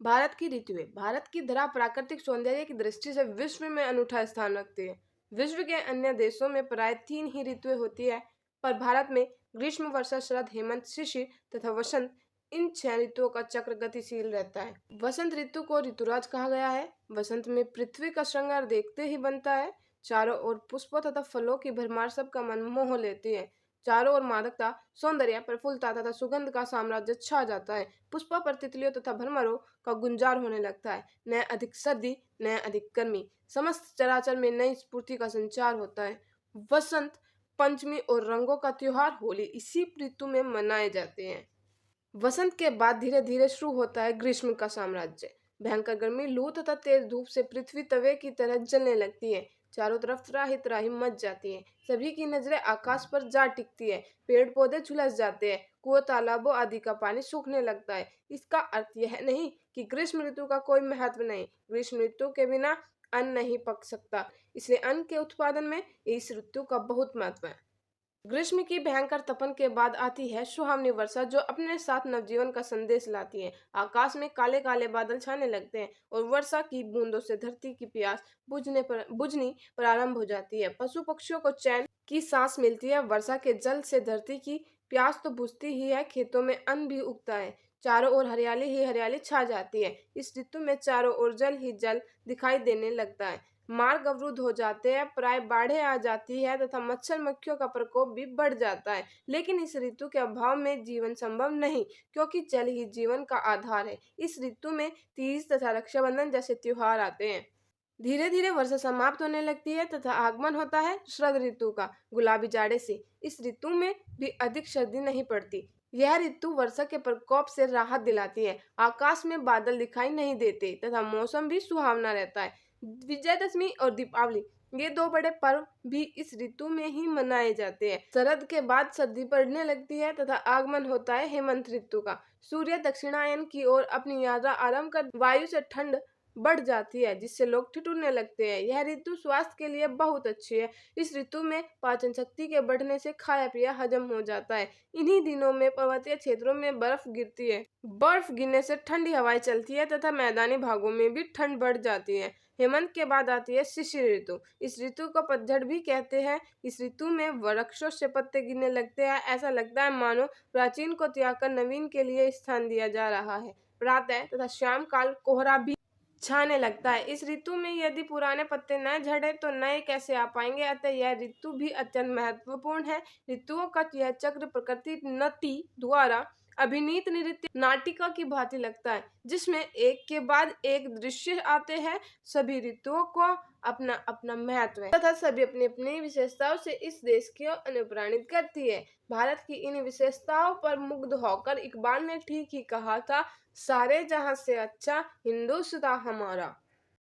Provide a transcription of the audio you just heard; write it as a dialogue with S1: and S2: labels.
S1: भारत की ऋतुएं। भारत की धरा प्राकृतिक सौंदर्य की दृष्टि से विश्व में अनूठा स्थान रखती है। विश्व के अन्य देशों में प्राय 3 ही ऋतुएं होती है, पर भारत में ग्रीष्म, वर्षा, शरद, हेमंत, शिशिर तथा वसंत, इन 6 ऋतुओं का चक्र गतिशील रहता है। वसंत ऋतु को ऋतुराज कहा गया है। वसंत में पृथ्वी का श्रृंगार देखते ही बनता है। चारों ओर पुष्पों तथा फलों की भरमार सबका मन मोह लेती है। चारों ओर मादकता, सौंदर्य, प्रफुल्लता तथा सुगंध का साम्राज्य छा जाता है। पुष्पों पर तितलियों तथा भ्रमरों का गुंजार होने लगता है। न अधिक सर्दी, न अधिक गर्मी, समस्त चराचर में नई स्फूर्ति का संचार होता है। वसंत पंचमी और रंगों का त्योहार होली इसी ऋतु में मनाए जाते हैं। वसंत के बाद धीरे धीरे शुरू होता है ग्रीष्म का साम्राज्य। भयंकर गर्मी, लू तथा तेज धूप से पृथ्वी तवे की तरह जलने लगती है। चारों तरफ त्राही त्राही मच जाती है। सभी की नजरें आकाश पर जा टिकती है। पेड़ पौधे झुलस जाते हैं। कुओं, तालाबों आदि का पानी सूखने लगता है। इसका अर्थ यह नहीं कि ग्रीष्म ऋतु का कोई महत्व नहीं। ग्रीष्म ऋतु के बिना अन्न नहीं पक सकता, इसलिए अन्न के उत्पादन में इस ऋतु का बहुत महत्व है। ग्रीष्म की भयंकर तपन के बाद आती है सुहावनी वर्षा, जो अपने साथ नवजीवन का संदेश लाती है। आकाश में काले काले बादल छाने लगते हैं और वर्षा की बूंदों से धरती की प्यास बुझनी प्रारंभ हो जाती है। पशु पक्षियों को चैन की सांस मिलती है। वर्षा के जल से धरती की प्यास तो बुझती ही है, खेतों में अन्न भी उगता है। चारों ओर हरियाली ही हरियाली छा जाती है। इस ऋतु में चारों ओर जल ही जल दिखाई देने लगता है। मार्ग अवरुद्ध हो जाते हैं, प्राय बाढ़ें आ जाती है तथा मच्छर मक्खियों का प्रकोप भी बढ़ जाता है। लेकिन इस ऋतु के अभाव में जीवन संभव नहीं, क्योंकि जल ही जीवन का आधार है। इस ऋतु में तीज तथा रक्षाबंधन जैसे त्योहार आते हैं। धीरे धीरे वर्षा समाप्त होने लगती है तथा आगमन होता है शरद ऋतु का, गुलाबी जाड़े से। इस ऋतु में भी अधिक सर्दी नहीं पड़ती। यह ऋतु वर्षा के प्रकोप से राहत दिलाती है। आकाश में बादल दिखाई नहीं देते तथा मौसम भी सुहावना रहता है। विजयदशमी और दीपावली, ये 2 बड़े पर्व भी इस ऋतु में ही मनाए जाते हैं। शरद के बाद सर्दी पड़ने लगती है तथा आगमन होता है हेमंत ऋतु का। सूर्य दक्षिणायन की ओर अपनी यात्रा आरंभ कर वायु से ठंड बढ़ जाती है, जिससे लोग ठिठुरने लगते हैं। यह ऋतु स्वास्थ्य के लिए बहुत अच्छी है। इस ऋतु में पाचन शक्ति के बढ़ने से खाया पिया हजम हो जाता है। इन्हीं दिनों में पर्वतीय क्षेत्रों में बर्फ गिरती है। बर्फ गिरने से ठंडी हवाएं चलती है तथा मैदानी भागों में भी ठंड बढ़ जाती है। हेमंत के बाद आती है शिशिर ऋतु। इस ऋतु को पतझड़ भी कहते हैं। इस ऋतु में वृक्षों से पत्ते गिरने लगते हैं। ऐसा लगता है मानो प्राचीन को त्याग कर नवीन के लिए स्थान दिया जा रहा है। प्रातः तथा शाम काल कोहरा भी छाने लगता है। इस ऋतु में यदि पुराने पत्ते न झड़े तो नए कैसे आ पाएंगे। अतः यह ऋतु भी अत्यंत महत्वपूर्ण है। ऋतुओं का यह चक्र प्रकृति नटी द्वारा अभिनीत नृत्य नाटिका की भांति लगता है, जिसमें एक के बाद एक दृश्य आते हैं। सभी ऋतुओं को अपना अपना महत्व है तथा सभी अपनी अपनी विशेषताओं से इस देश को अनुप्राणित करती है। भारत की इन विशेषताओं पर मुग्ध होकर इकबाल ने ठीक ही कहा था, सारे जहां से अच्छा हिंदुस्तान हमारा।